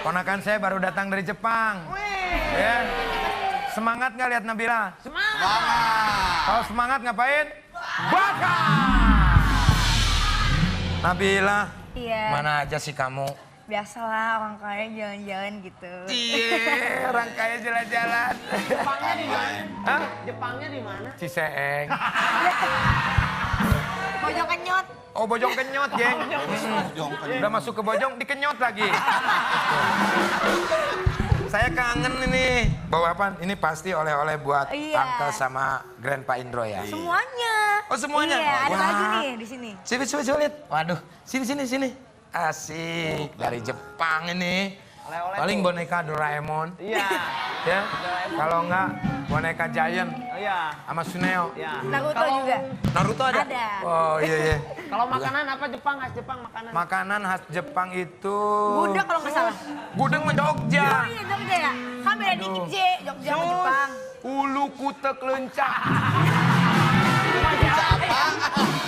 Ponakan saya baru datang dari Jepang. Ya. Semangat nggak lihat Nabila? Semangat. Kalau semangat ngapain? Bakar! Nabila, Iya. mana aja sih kamu? Biasalah orang kaya jalan-jalan gitu. Iya, orang kaya jalan-jalan. Jepangnya di mana? Hah? Jepangnya di mana? Ciseeng. Bojong kenyot. Oh, Bojong Kenyot, geng. Udah masuk ke Bojong, dikenyot lagi. Saya kangen ini. Bawa apa? Ini pasti oleh-oleh buat Iya. Uncle sama Grandpa Indro ya. Semuanya. Oh, semuanya? Iya, ada Wah. baju nih di sini. Coba lihat. Waduh, sini. Asik, dari Jepang ini. Oleh-oleh Paling tuh. boneka Doraemon. Iya. Ya. Kalau enggak boneka Giant Iya. sama Suneo. Iya. Naruto juga. Naruto ada? Ada. Oh iya. Kalau makanan apa Jepang? Khas Jepang makanan. Makanan khas Jepang itu Gudeg kalau nggak salah. Gudeg mah Jogja. Oh iya Jogja ya. Kan beda dikit J, Jogja sama Jepang. Ulu kutek lencah. Apa?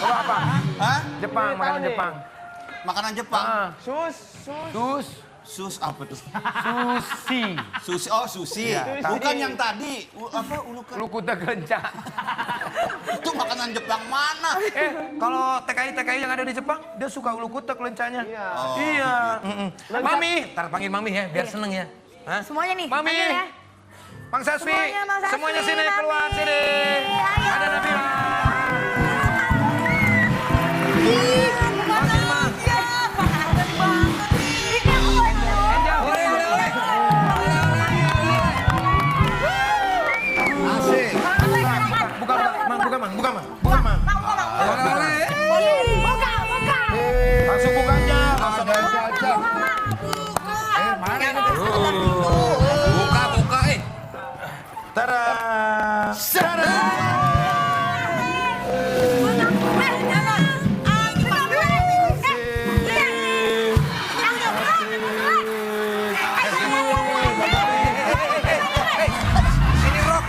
Apa? Hah? Jepang, Ini makanan tahu nih. Jepang. Makanan Jepang. Ah, Sus. Sus apa tuh? sushi. Sushi. Oh, sushi. Iya, Bukan tapi- yang tadi. Apa ulukan? Ulu kutek lencah. Itu makanan Jepang mana? Kalau TKI yang ada di Jepang, dia suka ulu kutek lencahnya. Iya. Oh. Iya. Mami, ntar panggil Mami ya, biar seneng ya. Hah? Semuanya nih. Mami. panggil ya. Bang Saswi, Semuanya, Bang Saswi, semuanya sini Mami. keluar sini. Ayo. Ada Nabila. Asik. Buka, Mang. Langsung buka aja. Buka. Tara. Ini rok.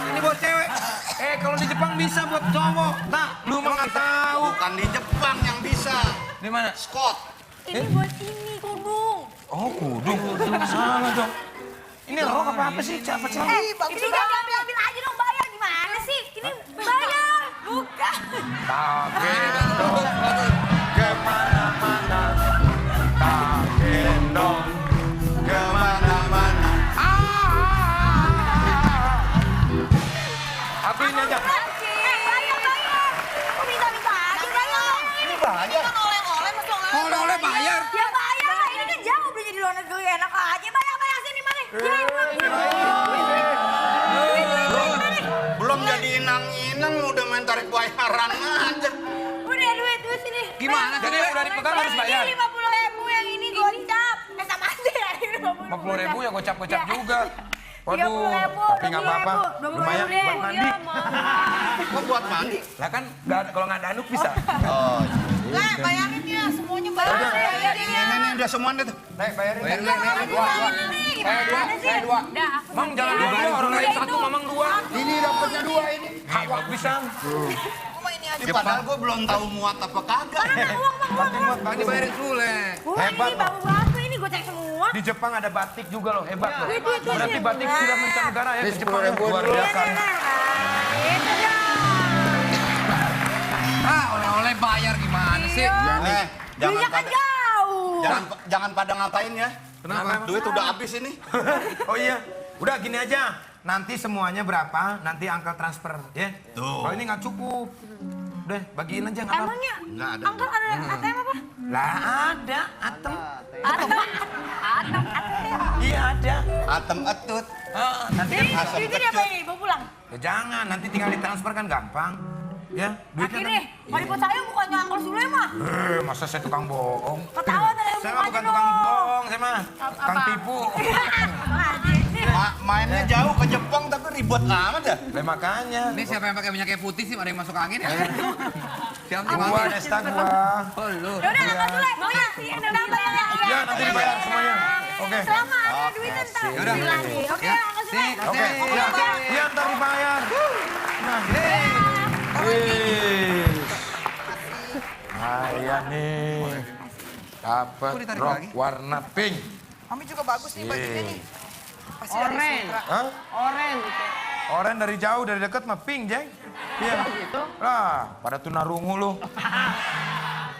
Ini buat cewek. Kalau di Jepang bisa buat cowok. Nah, lu mah nggak tahu. Bukan di Jepang yang bisa. Di mana? Scott. Ini buat ini kudung. Oh, kudung. Salah dong. Ini rok apa sih? Siapa sih? Ini ambil aja dong, bayar gimana sih? Ini bayar, bukan. Tak gendong kemana-mana. Tak gendong Kemana-mana. Aku ini aja. Bayar. Kok minta aja bayar? Ini bayar. Oleh-oleh bayar. Ya bayar lah, ini kan jauh belinya di luar negeri, enak aja. Bayar sini, mari. Belum jadi inang-inang udah main tarik bayaran aja. Udah duit sini. Gimana? Jadi udah dipegang harus bayar? Ini 50.000 yang ini gocap. Sama aja ya, ini 50.000 ya gocap-gocap juga. 30.000, Tapi nggak apa-apa. 20.000, Lumayan deh. buat mandi. Kok buat mandi? Lah kan kalau nggak ada anduk bisa. Oh. Lah, bayarin ya, semuanya bayarin. Ini udah semua deh tuh. Nek, bayarin. Saya dua. Mang jangan dua, orang lain satu, mamang dua. Ini dapatnya 2 ini. Hawak pisang. Ya, padahal gue belum tahu muat apa kagak. Bang dibayarin Sule. Hebat ini baru berapa ini gue cek semua. Di Jepang ada batik juga loh, hebat loh. Itu. Berarti batik sudah mancanegara ya ke Jepang. Luar biasa. Itu dong. Oleh-oleh bayar gimana sih? Jangan Belinya kan pada jauh. jangan pada ngatain ya. Kenapa? Duit udah habis ini. Oh iya, udah gini aja. Nanti semuanya berapa, nanti angka transfer ya. Tuh. Kalau ini nggak cukup, udah bagiin aja nggak apa. Emangnya Nggak ada. Angkat ada ATM apa? Lah ada, atem. Atem. Iya ada. Atem etut. Nanti kan Asam Itu dia kecut. apa ini? Bawa pulang? ya jangan, nanti tinggal ditransfer kan gampang. Ya, duitnya Akhirnya, Maripot saya bukannya Uncle Sule mah. Masa saya tukang bohong? Ketahuan ada Saya mah bukan tukang bohong, saya mah tukang tipu. Mainnya jauh ke Jepang tapi ribet amat ya. Lah makanya. Ini siapa yang pakai minyak kayu putih sih? Ada yang masuk angin ya? Siapa sih? Gua, Desta gua. Oh lu. Yaudah, Uncle Sule, mau ya? Nambah ya? Ya, nanti dibayar semuanya. Oke. Selama ada duitnya ntar. Yaudah. Lagi. Oke, Uncle Sule. Oke. Ya, ntar dibayar. Nah. Wih. Ayah nih. Dapat rok warna pink. Mami juga bagus nih bajunya nih. Pasti dari Oren. Sutra. Hah? Oren. Oren dari jauh, dari deket mah pink, Jeng. Iya. Lah, pada tunarungu lu.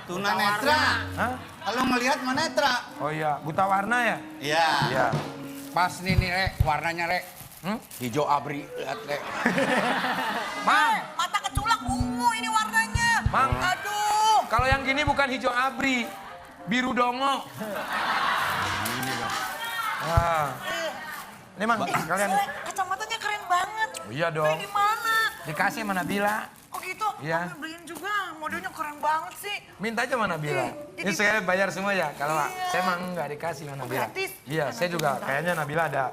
Tunanetra. Hah? Kalau ngelihat manetra. Oh iya, buta warna ya? Iya. Iya. Pas nih Rek, warnanya Rek. Hijau abri, lihat Rek. Mang, Mata keculak ungu ini warnanya. Mang. Aduh. kalau yang gini bukan hijau abri, biru dongo. Nah. Ini Mang, kalian. Sule, kacamatanya keren banget. Oh, iya dong. Beli di mana? Dikasih sama Nabila. Oh gitu? Iya. Mami beliin juga. Modelnya keren banget sih. Minta aja sama Nabila. Jadi- Ini saya bayar semua ya. Kalau Iya. saya mah enggak dikasih sama Nabila. gratis? Iya, saya juga kayaknya Nabila ada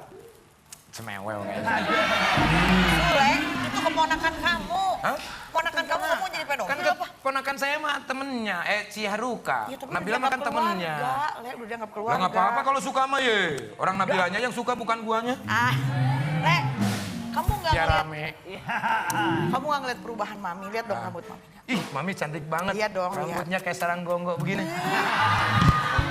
semewel kayaknya. Sule, itu keponakan kamu. Hah? Keponakan kamu mau jadi pedofil Kan apa? ponakan saya mah temennya, si Haruka. Ya, tapi Nabila udah mah kan dianggap temennya. keluarga. Le, udah dianggap Lah keluarga. nggak apa-apa kalau suka mah ye. Orang Nabilanya yang suka bukan guanya. Le, kamu nggak Ya ngeliat, rame. kamu nggak ngeliat perubahan Mami? Lihat dong rambut Mami. Ih, Mami cantik banget. Iya dong, Rambutnya kayak sarang gonggok begini.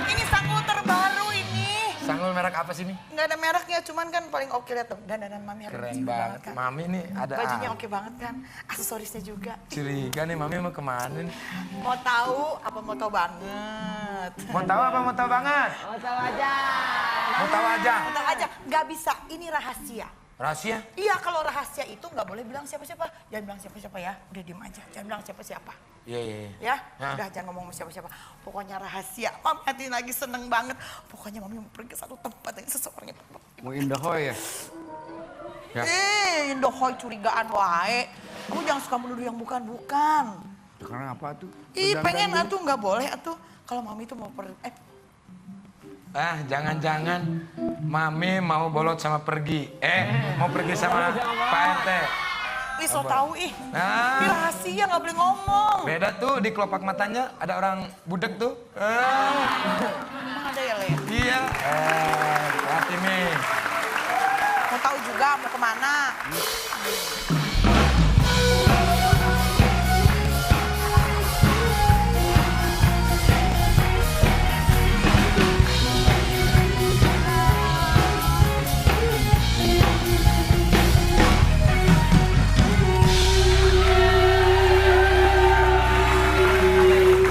Ini sanggul terbaru ini. Sanggul merek apa sih nih? Nggak ada mereknya, cuman kan paling oke lihat dong. Dandanan Mami hari Keren ini banget. kan. Mami nih ada Bajunya oke banget kan. Aksesorisnya juga. curiga nih Mami mau kemana nih? Mau tahu apa mau tahu banget? Mau tahu apa mau tahu banget? Mau tahu aja. Mau tahu aja. Mau tahu aja. Nggak bisa. Ini rahasia. Rahasia? Iya, kalau rahasia itu nggak boleh bilang siapa-siapa. Jangan bilang siapa-siapa ya. Udah diem aja. Jangan bilang siapa-siapa. Iya, iya, iya. Ya, Hah? udah jangan ngomong sama siapa-siapa. Pokoknya rahasia. Mami hati lagi seneng banget. Pokoknya Mami mau pergi ke satu tempat yang seseorang itu. Mau Indahoy ya? Ya. Indohoy curigaan wae. Kamu jangan suka menuduh yang bukan-bukan. Sekarang apa tuh? Ih, pengen atuh nggak boleh atuh. Kalau Mami tuh mau pergi. Ah, jangan-jangan Mami mau bolot sama pergi. Mau pergi sama Pak RT. Ih, so tau ih. Nah. Ini rahasia nggak boleh ngomong. Beda tuh di kelopak matanya ada orang budek tuh. Emang ada ya, Le? Iya. Hati nih. Mau tahu juga mau kemana?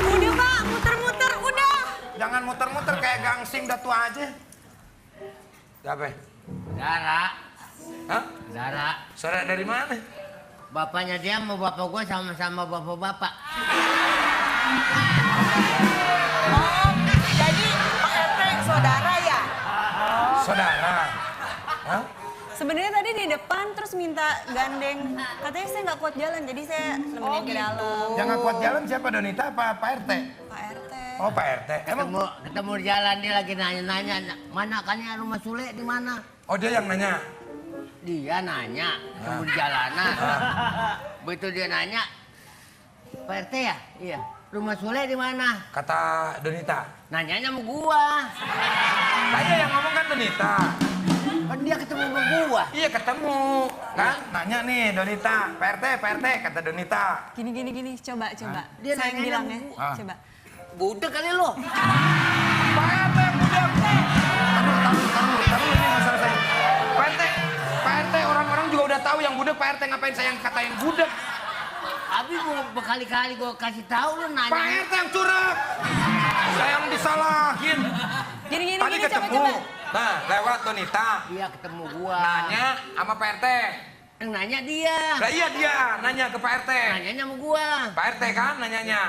Udah Pak, muter-muter, udah. Jangan muter-muter kayak gangsing datu aja. Siapa? Dara, Hah? Dara, Saudara dari mana? bapaknya dia sama bapak gue sama-sama bapak-bapak. Oh, jadi Pak RT saudara ya? Saudara. Hah? Sebenarnya tadi di depan terus minta gandeng. Katanya saya nggak kuat jalan, jadi saya nemenin ke dalam. Yang nggak kuat jalan siapa Donita apa Pak RT? Pak RT. Oh Pak RT. Emang? Ketemu di jalan dia lagi nanya-nanya, mana kan ya rumah Sule di mana? Oh dia yang nanya. Dia nanya, ketemu di jalanan. Begitu dia nanya, Pak RT ya? Iya. Rumah Sule di mana? Kata Donita. Nanyanya sama gua. Tanya yang ngomong kan Donita. Kan dia ketemu sama gua. Iya ketemu. Kan nanya nih Donita. Pak RT kata Donita. Gini, coba. Dia Saya yang nanya bilang sama ya, gua. coba. Budek kali lo. Pak RT budak. Taruh ini masalah saya. Pak RT orang-orang juga udah tahu yang budak. Pak RT ngapain saya yang katain budak? Abi gua berkali-kali gua kasih tahu lu Pak nanya. RT yang curang. Saya yang disalahin. Gini, Tadi ketemu. coba. Nah lewat Donita. Dia ketemu gua. Nanya sama Pak RT. Yang nanya dia. Lah iya dia nanya ke Pak RT. Nanyanya sama gua. Pak RT kan nanyanya.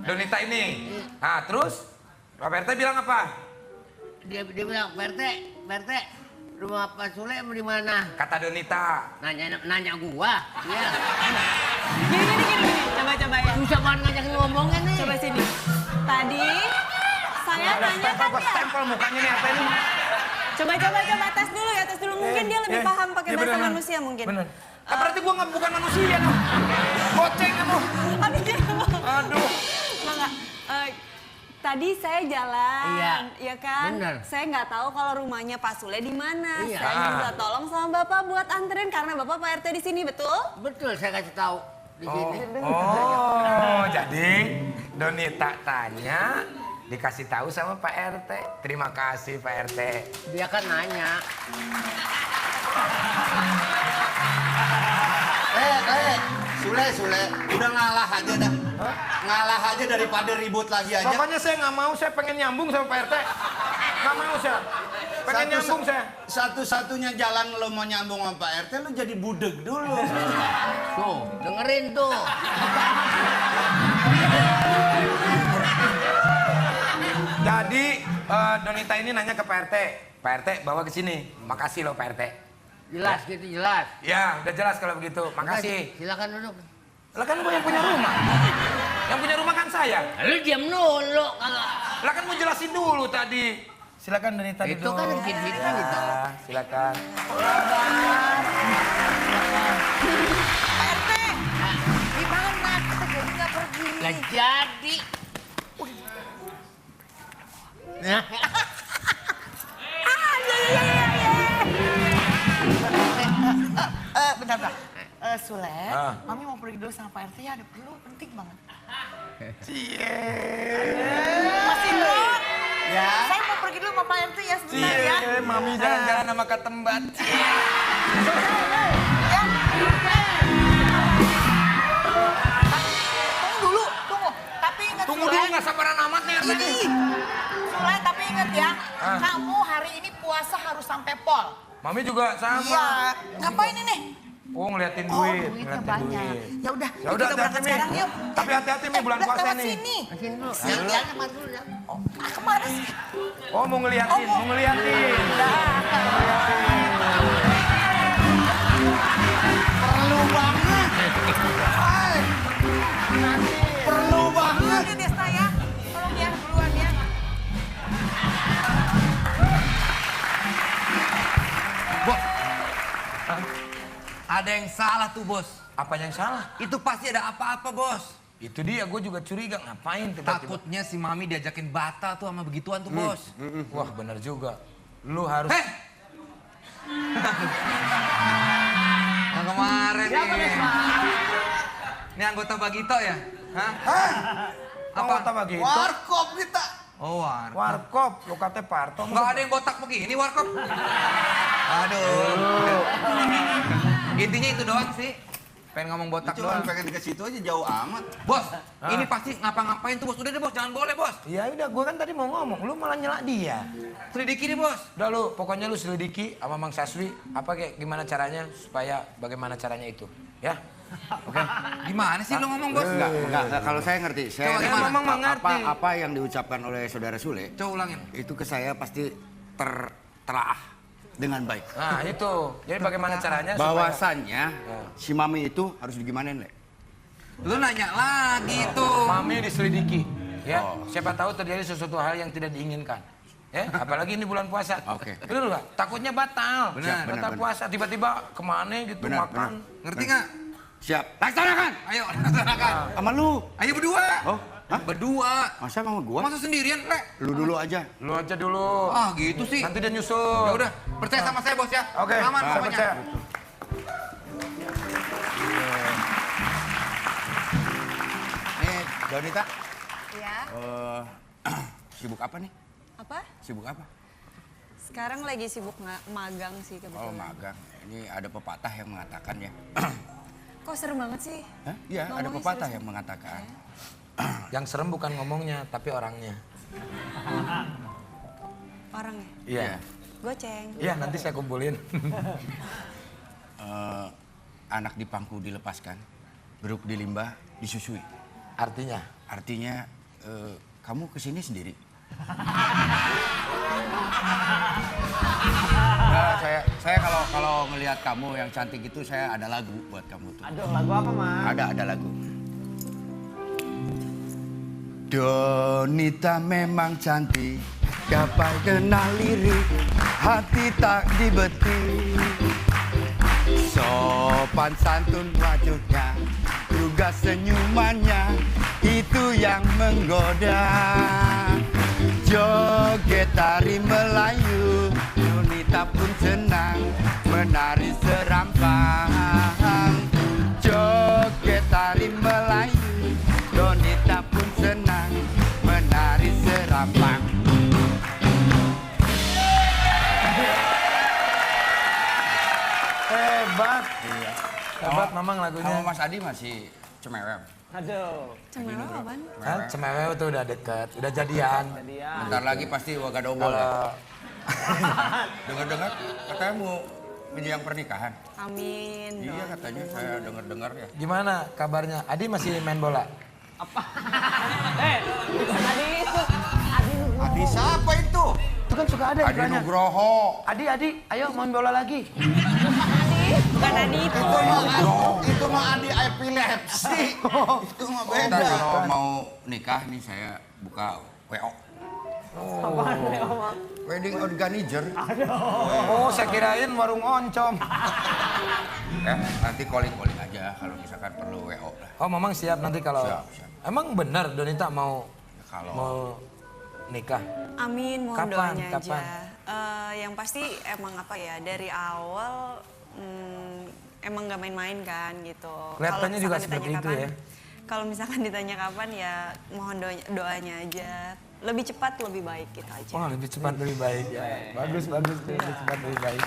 Donita ini. Nah terus Pak RT bilang apa? Dia bilang, Pak RT, rumah Pak Sule di mana? Kata Donita. Nanya gua. Iya. Gini, coba. Coba ya. Susah banget ngajakin ngomongnya nih. Coba sini. Tadi saya nanya kan Gue ya. stempel mukanya nih apa ini? Coba tes dulu ya, tes dulu. Mungkin dia lebih paham pakai bahasa manusia mungkin. Bener. Berarti gue bukan manusia dong. Goceng kamu. Aduh. Enggak. Tadi saya jalan, Iya, ya kan? bener. Saya nggak tahu kalau rumahnya Pak Sule di mana. Iya. Saya minta tolong sama Bapak buat anterin karena Bapak Pak RT di sini, betul? Betul, saya kasih tahu di sini. Oh, jadi Donita tanya dikasih tahu sama Pak RT. Terima kasih Pak RT. Dia kan nanya. Sule, udah ngalah aja dah. Ngalah aja daripada ribut lagi aja. Pokoknya saya nggak mau, saya pengen nyambung sama Pak RT. Nggak mau saya. Pengen nyambung saya. Satu-satunya jalan lo mau nyambung sama Pak RT, lo jadi budeg dulu. Tuh, dengerin tuh. Jadi Donita ini nanya ke Pak RT. Pak RT bawa ke sini. Makasih loh Pak RT. Jelas gitu, jelas. Ya, udah jelas kalau begitu. Makasih. Silakan duduk. Lah kan gue yang punya rumah. Yang punya rumah kan saya. Lu diam dulu kagak. Lah kan mau jelasin dulu tadi. Silakan Donita duduk. Itu kan gitu gitu. Silakan. Pak RT, gimana? Kita jadi nggak pergi. Gak jadi. Bentar. Sule, Mami mau pergi dulu sama Pak RT ya, ada perlu penting banget. Mas Indro, Ya. saya mau pergi dulu sama Pak RT ya sebentar ya. Mami jalan-jalan sama Ketembat. Tunggu. Tapi ingat Tunggu Sule. dulu, nggak sabaran amat nih RT. Sule, tapi ingat ya, kamu hari ini puasa harus sampai pol. Mami juga sama. Iya. Ngapain ini? Oh, ngeliatin Oh, duit. duitnya ngeliatin banyak. duit. Ya udah, Ya udah, kita berangkat hati-hati, Mi. sekarang yuk. Tapi hati-hati, Mi, bulan puasa lewat nih. sini. Asin dulu. Jalan Sama dulu ya. Kemana sih? Oh, mau ngeliatin, mau ngeliatin. Perlu banget. Hai. Perlu banget. Ini Desta ya. Tolong ya, duluan ya. Bos, ada yang salah tuh bos. Apa yang salah? Itu pasti ada apa-apa bos. Itu dia, gue juga curiga. Ngapain tiba-tiba? Takutnya si Mami diajakin bata tuh sama begituan tuh bos. Wah, bener juga. Lu harus... Heh! Yang kemarin nih. Ini anggota Bagito ya? Hah? Apa tambah gitu? Warkop kita. Oh, Warkop, lu katanya Parto. Nggak ada yang botak begini warkop. Aduh. Intinya itu doang sih. Pengen ngomong botak Cuma doang. pengen ke situ aja jauh amat. Bos, ini pasti ngapa-ngapain tuh bos. Udah deh bos, jangan boleh bos. Ya udah, gue kan tadi mau ngomong, lu malah nyela dia. Selidiki nih bos. Udah lu, pokoknya lu selidiki sama Mang Saswi, apa kayak gimana caranya supaya bagaimana caranya itu, ya? Oke. Gimana sih lu ngomong bos? Enggak, kalau saya ngerti. Coba Saya gimana? Memang mengerti. apa yang diucapkan oleh saudara Sule Coba ulangin. itu ke saya pasti terteraah dengan baik. Nah itu, jadi bagaimana caranya Bahwasannya si Mami itu harus digimanain, Le? Lu nanya lagi tuh. Mami diselidiki, ya? Siapa tahu terjadi sesuatu hal yang tidak diinginkan. Ya, apalagi ini bulan puasa. Oke. Betul nggak? Takutnya batal. Benar, Batal benar. puasa, tiba-tiba kemana gitu Benar, makan. Ngerti nggak? Siap. Laksanakan. Ayo, laksanakan. Sama lu. Ayo berdua. Oh, hah? Berdua. Masa sama gua? Masa sendirian, Le? Lu dulu aja. Lu aja dulu. Ah, gitu sih. Nanti dia nyusul. Ya udah, percaya sama saya, Bos ya. Oke, Aman saya pokoknya. percaya. Nih, Donita. Ya. Sibuk apa nih? Apa? Sibuk apa? Sekarang lagi sibuk magang sih Oh, kebetulan. magang. Ini ada pepatah yang mengatakan ya. Kok serem banget sih? Hah? Iya, ada Ngomongnya pepatah serius. yang mengatakan. Yang serem bukan ngomongnya, tapi orangnya. Orangnya. Iya. Goceng. Iya, nanti saya kumpulin. Anak di pangku dilepaskan, beruk di limbah disusui. Artinya? Artinya kamu kesini sendiri. Nah, saya kalau ngelihat kamu yang cantik itu saya ada lagu buat kamu tuh. Aduh, lagu apa, Mas? Ada lagu. Donita memang cantik, gapai kenal lirik, hati tak dibeti. Sopan santun wajahnya, juga senyumannya, itu yang menggoda. Joget tari Melayu, Donita pun senang menari serampang. Joget tari Melayu, Donita pun senang menari serampang. Hebat. Iya. Hebat Mamang lagunya. Sama Mas Adi masih cemewem. Cemewah apaan? Hah, Cemewew tuh udah deket, udah jadian. Bentar lagi pasti wagadobol ya. Dengar-dengar katanya mau menjelang pernikahan. Amin. Iya katanya saya dengar-dengar ya. Gimana kabarnya? Adi masih main bola? Adi siapa itu? Itu kan suka ada Adi Nugroho. Adi, ayo main bola lagi. Bukan Adi itu. Itu mah Adi epilepsi. Itu mah Bentar, beda. kalau mau nikah nih saya buka WO. Wedding organizer. Oh, saya kirain warung oncom. Ya, nanti calling aja kalau misalkan perlu WO lah. Oh, Mamang siap nanti kalau... Siap. Emang benar Donita mau Kalau nikah? Amin, mohon Kapan? doanya Kapan? aja. Yang pasti emang apa ya, dari awal emang gak main-main kan gitu. Kelihatannya Kalau juga misalkan seperti ditanya itu ya. Kalau misalkan ditanya kapan ya mohon doanya aja. Lebih cepat lebih baik gitu aja. Wah, lebih cepat lebih baik ya. Bagus, lebih cepat lebih baik.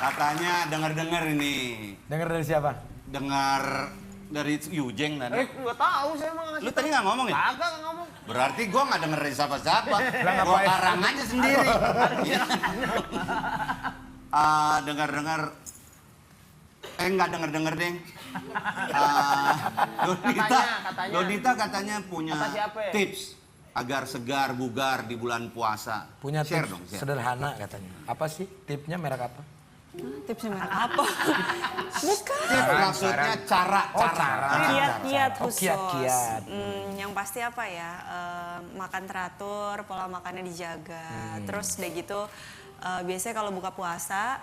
Katanya dengar-dengar ini. Dengar dari siapa? Dengar dari Yujeng tadi. Nggak tahu saya emang ngasih. Lu tadi nggak ngomong ya? Kagak ngomong. Berarti gua nggak denger dari siapa-siapa. Gua ngapain? karang aja sendiri. Dengar-dengar. Nggak denger-denger, Deng. Katanya. Donita katanya punya Kata siapa ya? tips agar segar bugar di bulan puasa. Punya share tips dong, share. sederhana katanya. Apa sih tipnya, merek apa? Tipsnya merek apa? Bukan. Tips maksudnya cara. Kiat-kiat Oh, khusus. kiat-kiat. Yang pasti apa ya, makan teratur, pola makannya dijaga. Terus udah gitu, biasanya kalau buka puasa,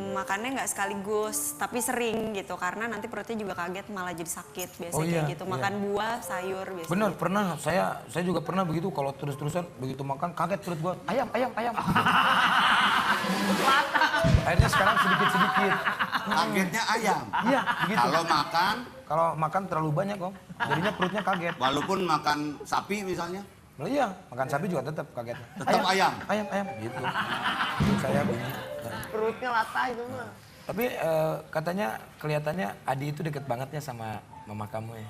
makannya nggak sekaligus, tapi sering gitu. Karena nanti perutnya juga kaget, malah jadi sakit. Biasanya Oh, iya, kayak gitu, makan buah, sayur biasanya. Bener, pernah. Saya juga pernah begitu. Kalau terus-terusan begitu makan, kaget perut gua. Ayam. Akhirnya sekarang sedikit-sedikit. Kagetnya ayam. Iya, begitu. Kalau makan, Kalau makan terlalu banyak om, jadinya perutnya kaget. walaupun makan sapi misalnya, Nah, iya, makan sapi juga tetap kagetnya. Tetap ayam? Ayam, gitu. Saya bunyi. Perutnya latah itu mah. Tapi katanya kelihatannya Adi itu deket bangetnya sama mama kamu ya.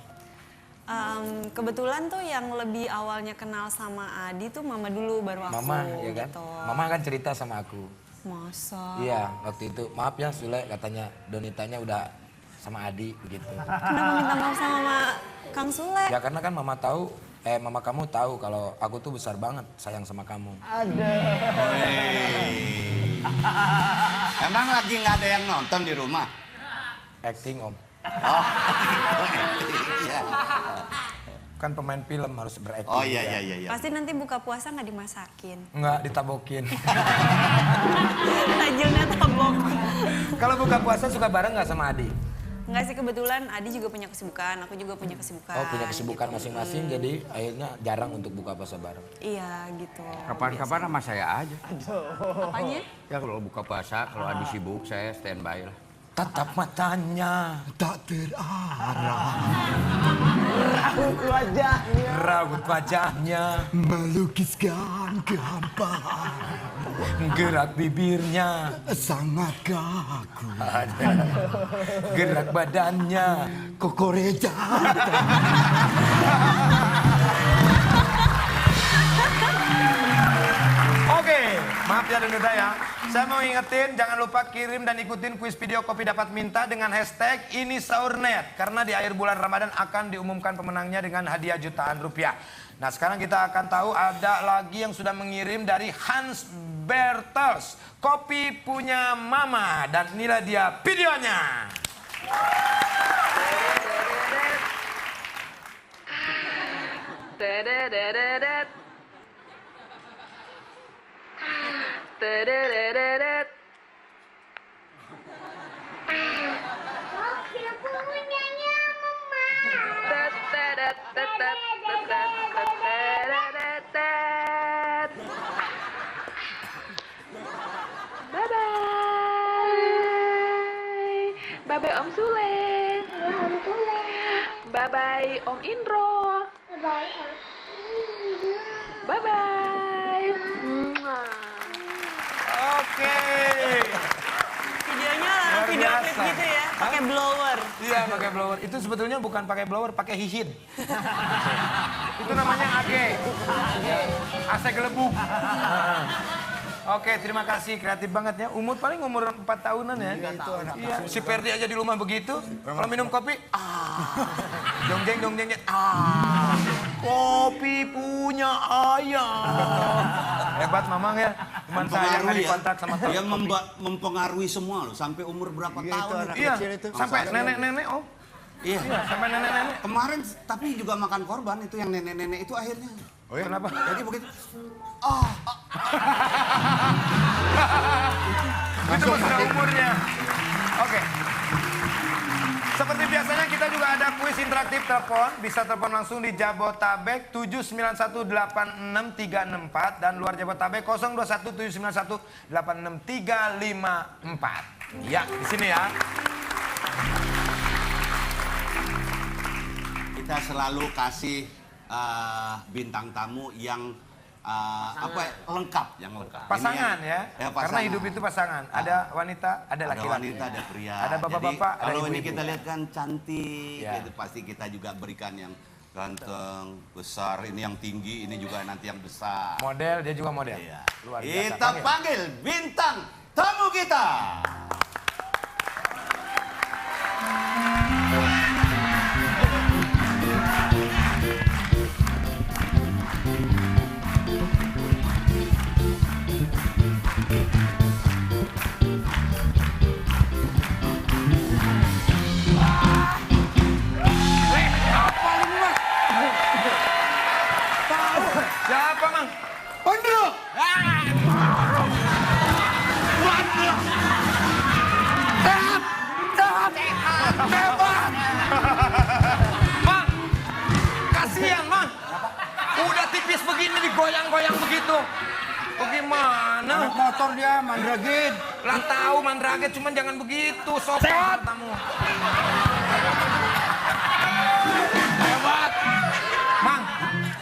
Kebetulan tuh yang lebih awalnya kenal sama Adi tuh mama dulu, baru aku. Mama, ya kan? Gitu. Mama kan cerita sama aku. Masa? Iya, waktu itu. Maaf ya Sule, katanya Donitanya udah sama Adi begitu. Kenapa minta maaf sama Kang Sule? Ya karena kan mama kamu tahu kalau aku tuh besar banget sayang sama kamu. emang lagi nggak ada yang nonton di rumah? Acting om. Oh, iya. Kan pemain film harus berakting. Oh iya juga. iya iya. Pasti nanti buka puasa nggak dimasakin. Nggak ditabokin. Tajilnya tabok. Kalau buka puasa suka bareng nggak sama Adi? Enggak sih, kebetulan Adi juga punya kesibukan, aku juga punya kesibukan. Oh punya kesibukan gitu. masing-masing jadi akhirnya jarang untuk buka puasa bareng. Iya gitu. Kapan-kapan sama saya aja. Apanya? Ya kalau buka puasa, kalau Adi sibuk saya standby lah. Tatap matanya tak terarah. Raut wajahnya melukiskan kehampaan. Gerak bibirnya sangat kaku. Gerak badannya kokoreja. Oke, maaf ya Donita ya. Saya mau ingetin, jangan lupa kirim dan ikutin kuis video Kopi Dapat Minta dengan hashtag ini sahurnet. Karena di akhir bulan Ramadan akan diumumkan pemenangnya dengan hadiah jutaan rupiah. Nah sekarang kita akan tahu ada lagi yang sudah mengirim dari Hans Bertels. Kopi punya mama dan inilah dia videonya. Bye-bye Om Sule. Bye-bye Om Indro. Bye-bye. Oke. Videonya Luar video klip biasa. gitu ya, pakai blower. Iya, pakai blower. Itu sebetulnya bukan pakai blower, pakai hihin. Itu namanya AG. AC gelembung. Oke, terima kasih. Kreatif banget ya. Paling umur 4 tahunan ya. Iya, si Ferdi aja di rumah begitu. Kalau minum kopi, dongjeng, kopi punya ayam. Hebat Mamang ya. Teman saya yang Mempengaruhi dikontrak sama tukang Yang kopi. mempengaruhi semua loh, sampai umur berapa tahun itu. Iya, sampai nenek-nenek om. Iya. Iya, sampai nenek-nenek. Kemarin tapi juga makan korban itu yang nenek-nenek itu akhirnya. Oh iya, kenapa? Jadi begitu. Itu sudah umurnya. Oke. Seperti biasanya kita juga ada kuis interaktif telepon. Bisa telepon langsung di Jabotabek 7918634 dan luar Jabotabek 0217918634. Ya, di sini ya. Kita selalu kasih bintang tamu yang lengkap, yang lengkap. Pasangan Ini ya. pasangan. Karena hidup itu pasangan. Ada wanita, ada Ada laki-laki. wanita, ada pria. Ada bapak-bapak, Jadi, ada kalau ini ibu-ibu. kita lihat kan cantik, Ya. gitu. Pasti kita juga berikan yang ganteng, besar. Ini yang tinggi, ini juga nanti yang besar. Model, dia juga model. Iya. Luar biasa. Kita panggil bintang tamu kita. Siapa, Mang? Pandro! Mang, kasihan Mang. Udah tipis begini digoyang-goyang begitu. Bagaimana? Naik motor dia, mandragin. Lah tahu mandraget, cuman jangan begitu, sopan kamu. Hebat. Mang,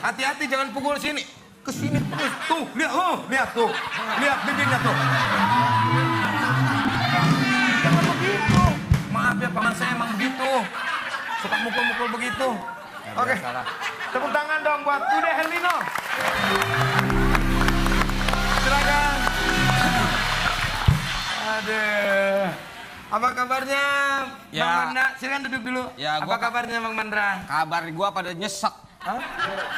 hati-hati jangan pukul sini. Ke sini terus. Tuh, lihat tuh. Lihat bibirnya tuh. Jangan begitu. Maaf ya, paman saya emang begitu. Suka mukul-mukul begitu. Oke. Tepuk tangan dong buat Dude Herlino. Silakan. Aduh. Apa kabarnya, Ya. Bang Mandra? Silakan duduk dulu. Ya, Apa gua- kabarnya, Bang Mandra? Kabar gua pada nyesek. Hah?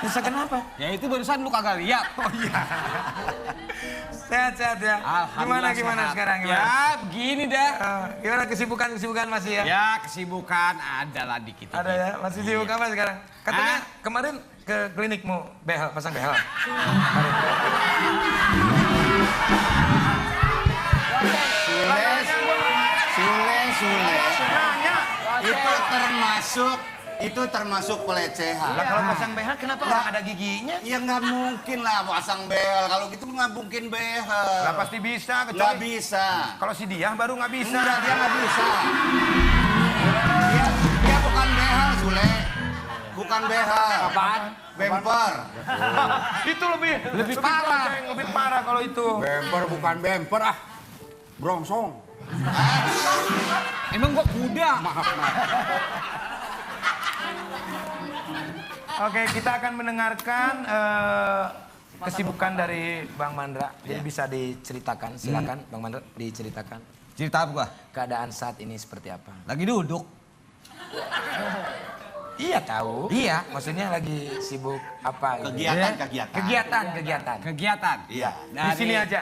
Bisa kenapa? Ya itu barusan lu kagak lihat. Oh iya. Sehat-sehat ya. Alhamdulillah Gimana sehat. sekarang? Gimana? Ya begini dah. Gimana kesibukan masih ya? Ya kesibukan ada lah dikit. Ada ya? Masih sibuk apa sekarang? Katanya kemarin ke klinik mau behel, pasang behel. Sule. Nanya. Itu termasuk pelecehan. Lah kalau pasang behel kenapa nggak ada giginya? Ya nggak mungkin lah pasang behel. Kalau gitu nggak mungkin behel. Lah pasti bisa, Nggak kecuali bisa. kalau si Diah baru nggak bisa. Enggak, dia nggak bisa. Dia bukan behel, Sule. Bukan behel. Apaan? Bemper. Itu lebih parah. Lebih parah kalau itu. Bemper bukan bemper ah. Brongsong. Emang gua kuda. Maaf. Oke, kita akan mendengarkan kesibukan dari Bang Mandra. Jadi bisa diceritakan, silakan Bang Mandra diceritakan. Cerita apa gua? Keadaan saat ini seperti apa? Lagi duduk. Iya tahu. Iya. Maksudnya lagi sibuk apa? gitu? Kegiatan. Kegiatan. Kegiatan. Iya. Di sini aja.